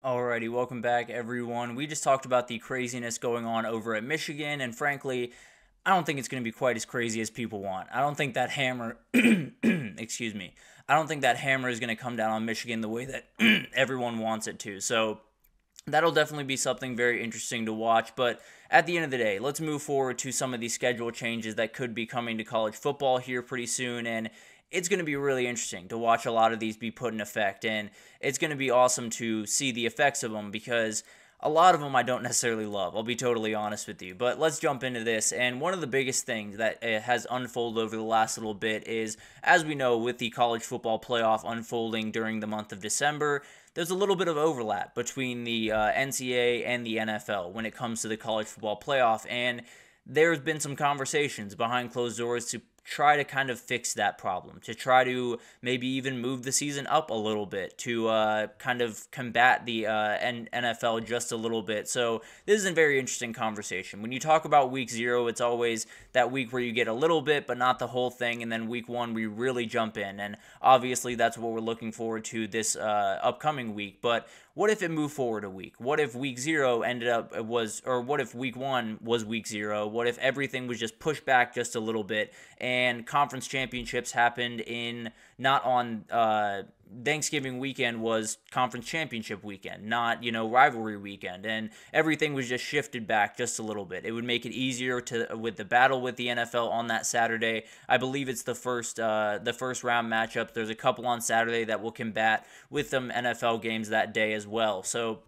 Alrighty, welcome back, everyone. We just talked about the craziness going on over at Michigan, and frankly, I don't think it's going to be quite as crazy as people want. I don't think that hammer, excuse me, I don't think that hammer is going to come down on Michigan the way that everyone wants it to. So that'll definitely be something very interesting to watch. But at the end of the day, let's move forward to some of these schedule changes that could be coming to college football here pretty soon. And it's going to be really interesting to watch a lot of these be put in effect. And it's going to be awesome to see the effects of them because a lot of them I don't necessarily love. I'll be totally honest with you. But let's jump into this. And one of the biggest things that has unfolded over the last little bit is, as we know, with the college football playoff unfolding during the month of December, there's a little bit of overlap between the NCAA and the NFL when it comes to the college football playoff. And there's been some conversations behind closed doors to try to kind of fix that problem, to try to maybe even move the season up a little bit, to kind of combat the NFL just a little bit. So this is a very interesting conversation. When you talk about week 0, it's always that week where you get a little bit, but not the whole thing, and then week 1, we really jump in. And obviously that's what we're looking forward to this upcoming week. But what if it moved forward a week? What if week 0 what if week 1 was week 0? What if everything was just pushed back just a little bit and conference championships happened not on Thanksgiving weekend was conference championship weekend, not, rivalry weekend, and everything was just shifted back just a little bit. It would make it easier with the battle with the NFL on that Saturday. I believe it's the first round matchup. There's a couple on Saturday that will combat with some NFL games that day as well. So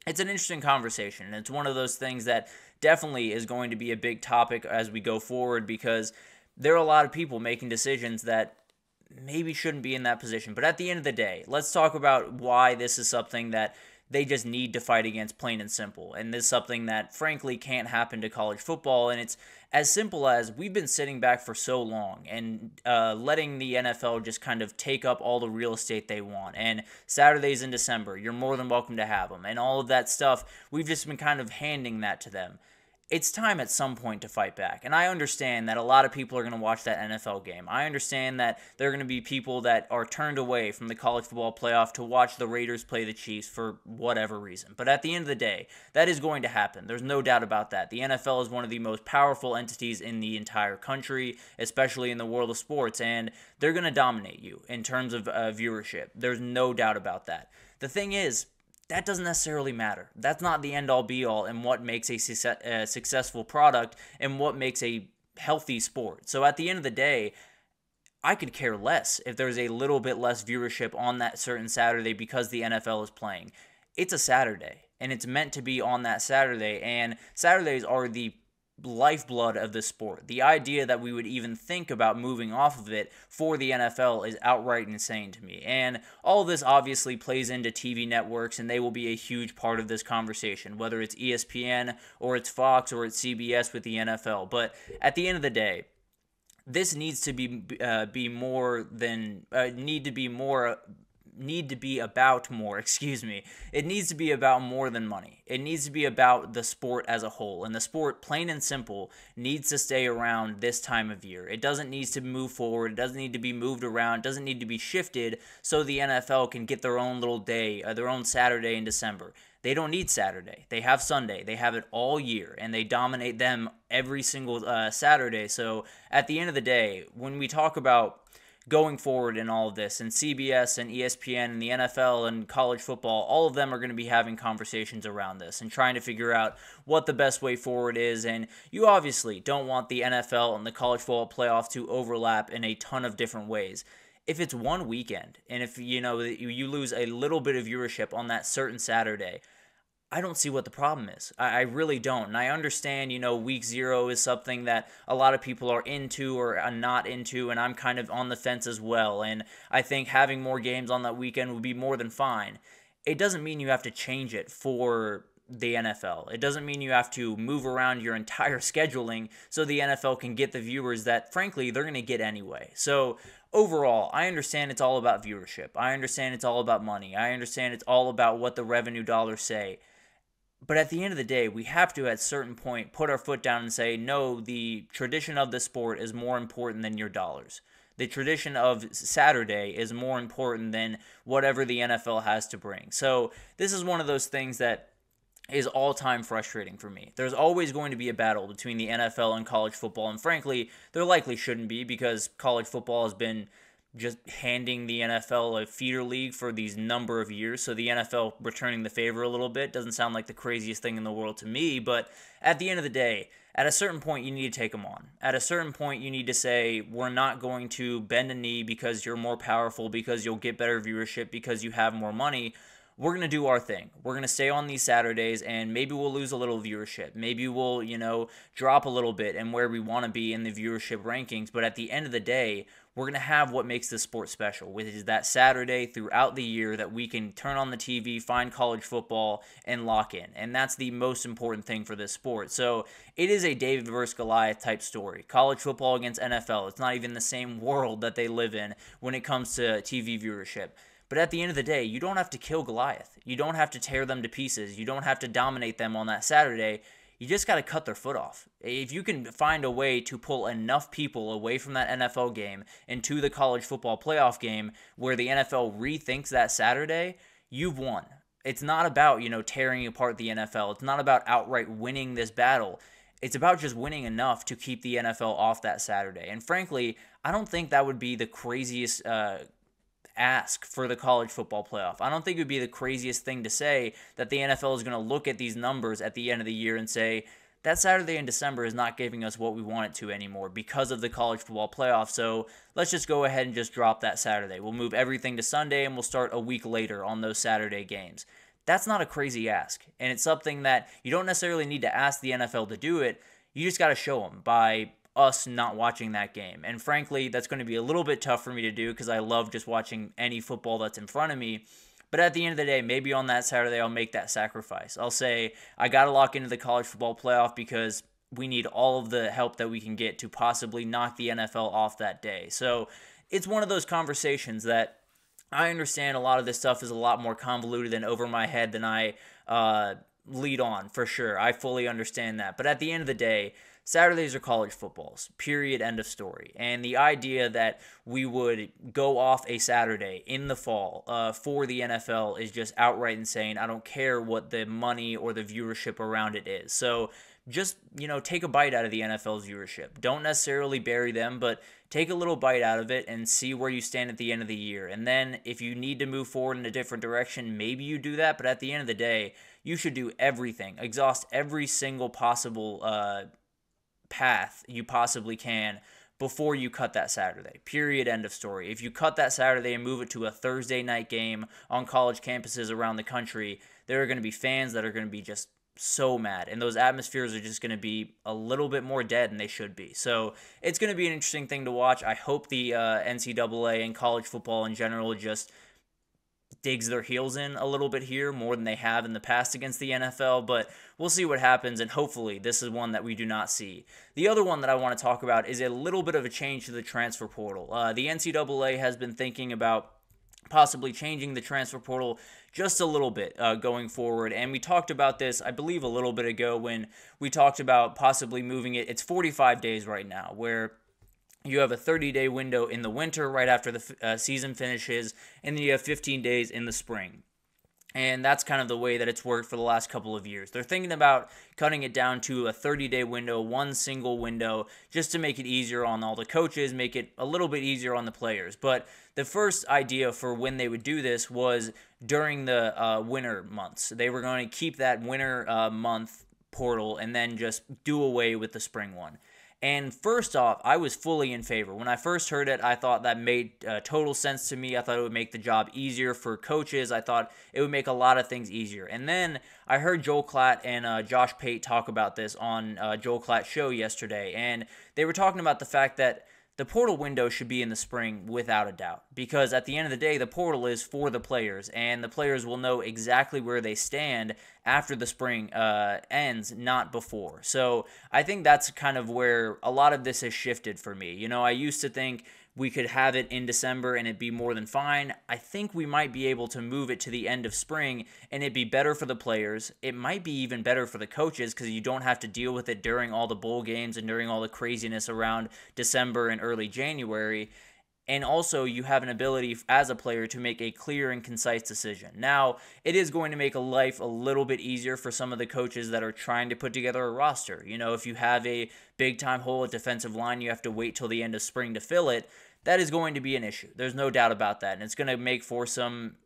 it's an interesting conversation, and it's one of those things that definitely is going to be a big topic as we go forward because there are a lot of people making decisions that maybe shouldn't be in that position. But at the end of the day, let's talk about why this is something that they just need to fight against, plain and simple. And this is something that, frankly, can't happen to college football. And it's as simple as we've been sitting back for so long and letting the NFL just kind of take up all the real estate they want. And Saturdays in December, you're more than welcome to have them. And all of that stuff, we've just been kind of handing that to them. It's time at some point to fight back. And I understand that a lot of people are going to watch that NFL game. I understand that there are going to be people that are turned away from the college football playoff to watch the Raiders play the Chiefs for whatever reason. But at the end of the day, that is going to happen. There's no doubt about that. The NFL is one of the most powerful entities in the entire country, especially in the world of sports, and they're going to dominate you in terms of viewership. There's no doubt about that. The thing is, that doesn't necessarily matter. That's not the end-all be-all in what makes a successful product and what makes a healthy sport. So at the end of the day, I could care less if there's a little bit less viewership on that certain Saturday because the NFL is playing. It's a Saturday, and it's meant to be on that Saturday, and Saturdays are the lifeblood of the sport. The idea that we would even think about moving off of it for the NFL is outright insane to me. And all of this obviously plays into TV networks, and they will be a huge part of this conversation, whether it's ESPN or it's Fox or it's CBS with the NFL. But at the end of the day, this needs to be more than need to be about more, It needs to be about more than money. It needs to be about the sport as a whole. And the sport, plain and simple, needs to stay around this time of year. It doesn't need to move forward. It doesn't need to be moved around. It doesn't need to be shifted so the NFL can get their own little day, their own Saturday in December. They don't need Saturday. They have Sunday. They have it all year, and they dominate them every single Saturday. So at the end of the day, when we talk about going forward in all of this, and CBS and ESPN and the NFL and college football, all of them are going to be having conversations around this and trying to figure out what the best way forward is. And you obviously don't want the NFL and the college football playoff to overlap in a ton of different ways. If it's one weekend, and if you lose a little bit of viewership on that certain Saturday, I don't see what the problem is. I really don't. And I understand, week 0 is something that a lot of people are into or are not into, and I'm kind of on the fence as well. And I think having more games on that weekend would be more than fine. It doesn't mean you have to change it for the NFL. It doesn't mean you have to move around your entire scheduling so the NFL can get the viewers that, frankly, they're going to get anyway. So overall, I understand it's all about viewership. I understand it's all about money. I understand it's all about what the revenue dollars say. But at the end of the day, we have to, at a certain point, put our foot down and say, no, the tradition of the sport is more important than your dollars. The tradition of Saturday is more important than whatever the NFL has to bring. So this is one of those things that is all-time frustrating for me. There's always going to be a battle between the NFL and college football, and frankly, there likely shouldn't be because college football has been just handing the NFL a feeder league for these number of years, so the NFL returning the favor a little bit doesn't sound like the craziest thing in the world to me, but at the end of the day, at a certain point, you need to take them on. At a certain point, you need to say, we're not going to bend a knee because you're more powerful, because you'll get better viewership, because you have more money. We're going to do our thing. We're going to stay on these Saturdays, and maybe we'll lose a little viewership. Maybe we'll, drop a little bit and where we want to be in the viewership rankings. But at the end of the day, we're going to have what makes this sport special, which is that Saturday throughout the year that we can turn on the TV, find college football, and lock in. And that's the most important thing for this sport. So it is a David versus Goliath type story. College football against NFL. It's not even the same world that they live in when it comes to TV viewership. But at the end of the day, you don't have to kill Goliath. You don't have to tear them to pieces. You don't have to dominate them on that Saturday. You just got to cut their foot off. If you can find a way to pull enough people away from that NFL game into the college football playoff game where the NFL rethinks that Saturday, you've won. It's not about, tearing apart the NFL. It's not about outright winning this battle. It's about just winning enough to keep the NFL off that Saturday. And frankly, I don't think that would be the craziest ask for the college football playoff. I don't think it would be the craziest thing to say that the NFL is going to look at these numbers at the end of the year and say, that Saturday in December is not giving us what we want it to anymore because of the college football playoff, so let's just go ahead and just drop that Saturday. We'll move everything to Sunday and we'll start a week later on those Saturday games. That's not a crazy ask, and it's something that you don't necessarily need to ask the NFL to do it. You just got to show them by us not watching that game. And frankly, that's going to be a little bit tough for me to do because I love just watching any football that's in front of me. But at the end of the day, maybe on that Saturday, I'll make that sacrifice. I'll say, I got to lock into the college football playoff because we need all of the help that we can get to possibly knock the NFL off that day. So it's one of those conversations that I understand a lot of this stuff is a lot more convoluted and over my head than I lead on, for sure. I fully understand that. But at the end of the day, Saturdays are college footballs, period, end of story. And the idea that we would go off a Saturday in the fall for the NFL is just outright insane. I don't care what the money or the viewership around it is. So just, take a bite out of the NFL's viewership. Don't necessarily bury them, but take a little bite out of it and see where you stand at the end of the year. And then if you need to move forward in a different direction, maybe you do that. But at the end of the day, you should do everything, exhaust every single possible path you possibly can before you cut that Saturday. Period, end of story. If you cut that Saturday and move it to a Thursday night game on college campuses around the country, there are going to be fans that are going to be just so mad, and those atmospheres are just going to be a little bit more dead than they should be. So it's going to be an interesting thing to watch. I hope the NCAA and college football in general just digs their heels in a little bit here more than they have in the past against the NFL, but we'll see what happens, and hopefully this is one that we do not see. The other one that I want to talk about is a little bit of a change to the transfer portal. The NCAA has been thinking about possibly changing the transfer portal just a little bit going forward, and we talked about this, I believe, a little bit ago when we talked about possibly moving it. It's 45 days right now, where you have a 30-day window in the winter right after the season finishes, and then you have 15 days in the spring. And that's kind of the way that it's worked for the last couple of years. They're thinking about cutting it down to a 30-day window, one single window, just to make it easier on all the coaches, make it a little bit easier on the players. But the first idea for when they would do this was during the winter months. They were going to keep that winter month portal and then just do away with the spring one. And first off, I was fully in favor. When I first heard it, I thought that made total sense to me. I thought it would make the job easier for coaches. I thought it would make a lot of things easier. And then I heard Joel Klatt and Josh Pate talk about this on Joel Klatt's show yesterday. And they were talking about the fact that the portal window should be in the spring without a doubt, because at the end of the day, the portal is for the players, and the players will know exactly where they stand after the spring ends, not before. So I think that's kind of where a lot of this has shifted for me. I used to think we could have it in December and it'd be more than fine. I think we might be able to move it to the end of spring and it'd be better for the players. It might be even better for the coaches because you don't have to deal with it during all the bowl games and during all the craziness around December and early January. and also you have an ability as a player to make a clear and concise decision. Now, it is going to make life a little bit easier for some of the coaches that are trying to put together a roster. If you have a big-time hole at defensive line, you have to wait till the end of spring to fill it. That is going to be an issue. There's no doubt about that, and it's going to make for some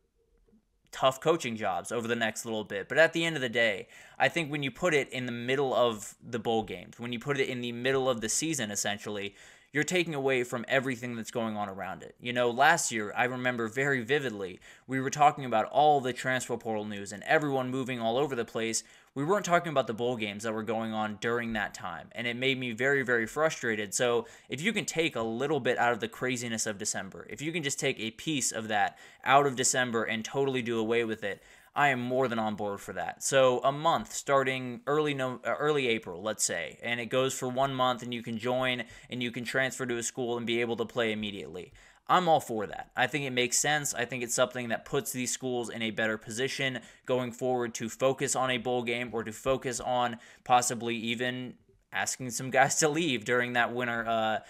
tough coaching jobs over the next little bit. But at the end of the day, I think when you put it in the middle of the bowl games, when you put it in the middle of the season, essentially, you're taking away from everything that's going on around it. Last year, I remember very vividly, we were talking about all the transfer portal news and everyone moving all over the place. We weren't talking about the bowl games that were going on during that time, and it made me very, very frustrated. So if you can take a little bit out of the craziness of December, if you can just take a piece of that out of December and totally do away with it, I am more than on board for that. So a month starting early April, let's say, and it goes for 1 month, and you can join and you can transfer to a school and be able to play immediately. I'm all for that. I think it makes sense. I think it's something that puts these schools in a better position going forward to focus on a bowl game or to focus on possibly even asking some guys to leave during that winter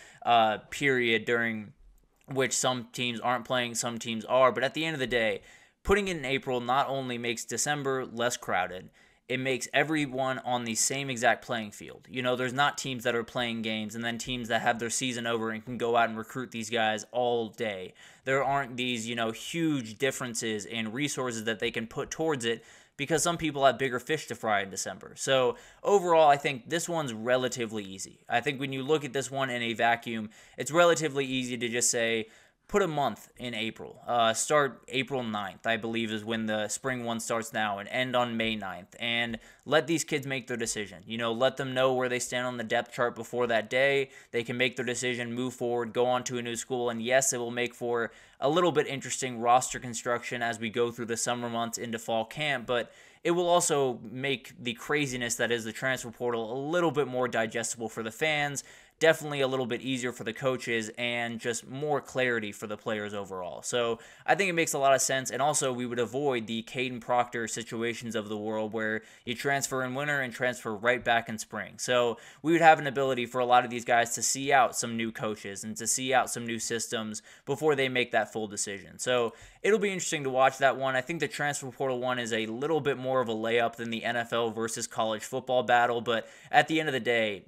period during which some teams aren't playing, some teams are. But at the end of the day, putting it in April not only makes December less crowded, it makes everyone on the same exact playing field. There's not teams that are playing games and then teams that have their season over and can go out and recruit these guys all day. There aren't these, huge differences in resources that they can put towards it because some people have bigger fish to fry in December. So overall, I think this one's relatively easy. I think when you look at this one in a vacuum, it's relatively easy to just say, put a month in April. Start April 9th, I believe, is when the spring one starts now, and end on May 9th. And let these kids make their decision. Let them know where they stand on the depth chart before that day. They can make their decision, move forward, go on to a new school. And yes, it will make for a little bit interesting roster construction as we go through the summer months into fall camp. But it will also make the craziness that is the transfer portal a little bit more digestible for the fans. Definitely a little bit easier for the coaches and just more clarity for the players overall. So I think it makes a lot of sense. And also we would avoid the Caden Proctor situations of the world where you transfer in winter and transfer right back in spring. So we would have an ability for a lot of these guys to see out some new coaches and to see out some new systems before they make that full decision. So it'll be interesting to watch that one. I think the transfer portal one is a little bit more of a layup than the NFL versus college football battle. But at the end of the day,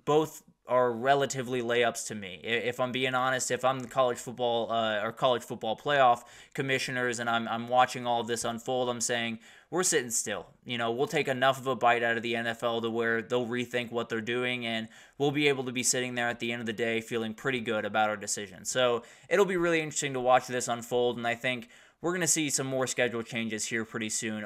both are relatively layups to me. If I'm being honest, if I'm the college football or college football playoff commissioners and I'm watching all of this unfold, I'm saying we're sitting still. We'll take enough of a bite out of the NFL to where they'll rethink what they're doing, and we'll be able to be sitting there at the end of the day feeling pretty good about our decision. So it'll be really interesting to watch this unfold, and I think we're going to see some more schedule changes here pretty soon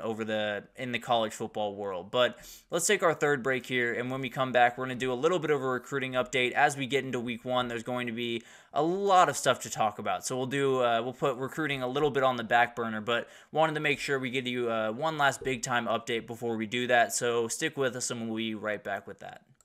in the college football world. But let's take our third break here, and when we come back, we're going to do a little bit of a recruiting update. As we get into week one, there's going to be a lot of stuff to talk about. So we'll put recruiting a little bit on the back burner, but wanted to make sure we give you one last big time update before we do that. So stick with us, and we'll be right back with that.